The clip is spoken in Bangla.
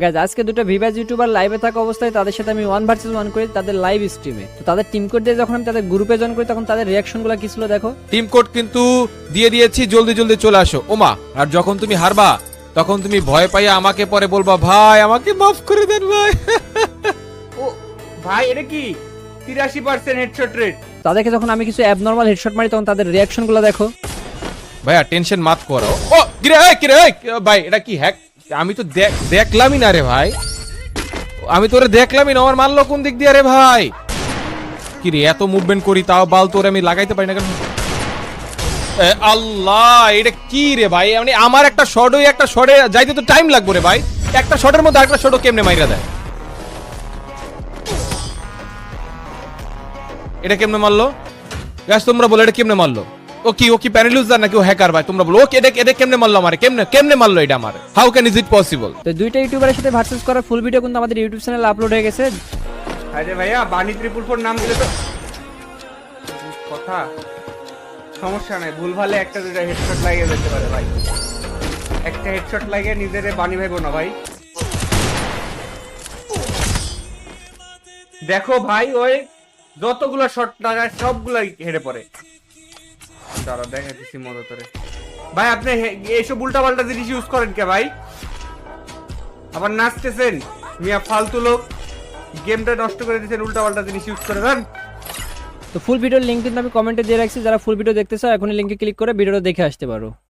গাইজ আজকে দুটো ভিভাস ইউটিউবার লাইভে থাকা অবস্থায় তাদের সাথে আমি 1 ভার্সেস 1 করি তাদের লাইভ স্ট্রিমে। তো তাদের টিম কোড দিয়ে যখন আমি তাদের গ্রুপে জয়েন করি তখন তাদের রিয়াকশনগুলো কি ছিল দেখো। টিম কোড কিন্তু দিয়ে দিয়েছি, জলদি জলদি চলে আসো। ওমা, আর যখন তুমি হারবা তখন তুমি ভয় পাইয়া আমাকে পরে বলবা ভাই আমাকে মাফ করে দেন ভাই। ও ভাই এটা কি 83% হেডশট রেট। তাদেরকে যখন আমি কিছু অ্যাবনরমাল হেডশট মারি তখন তাদের রিয়াকশনগুলো দেখো। ভাইয়া টেনশন মাত করো। ও কিরে ভাই এটা কি হ্যাক? আমি তো দেখলামই না রে ভাই, আমি তোরে দেখলামই না। আমার মারলো কোন দিক দিয়ে রে ভাই? কি রে এত মুভমেন্ট করি তাও বাল তোরে আমি লাগাইতে পারি না কেন? আল্লাহ এটা কি রে ভাই? মানে আমার একটা শট ওই একটা শটে যাইতে তো টাইম লাগবে রে ভাই। একটা শটের মধ্যে আরেকটা শটও কেমনে মাইরা দেয়? এটা কেমনে মারলো গাইস? তোমরা বলো এটা কেমনে মারলো? ও কি প্যানেল ইউজার নাকি ও হ্যাকার ভাই? তোমরা বলো ওকে এটা কেমনে মারলো আমারে? কেমনে মারলো এটা আমারে? How can is it possible? তো দুইটা ইউটিউবারের সাথে ভার্সেস করার ফুল ভিডিও কিন্তু আমাদের ইউটিউব চ্যানেলে আপলোড হয়ে গেছে। আরে ভাইয়া বানি 444 নাম দিলে তো কথা সমস্যা নাই, ভুল ভালে একটা দুটা হেডশট লাগিয়ে যেতে পারে ভাই। একটা হেডশট লাগিয়ে নিজেরে বানি ভাইবো না ভাই। দেখো ভাই ওই যতগুলো শট লাগায় সবগুলাই হেডে পড়ে। দাঁড়া দেখা দিচ্ছি মজা তোরে। ভাই আপনি এইসব উল্টা পাল্টা জিনিস ইউজ করেন কে ভাই? আবার নাচতেছেন মিয়া ফালতু লোক, গেমটা নষ্ট করে দিয়েছেন উল্টা পাল্টা জিনিস ইউজ করে। দেন তো ফুল ভিডিওর লিংক কিন্তু আমি কমেন্টে দিয়ে রাখছি, যারা ফুল ভিডিও দেখতে চাও এখনই লিংকে ক্লিক করে ভিডিওটা দেখে আসতে পারো।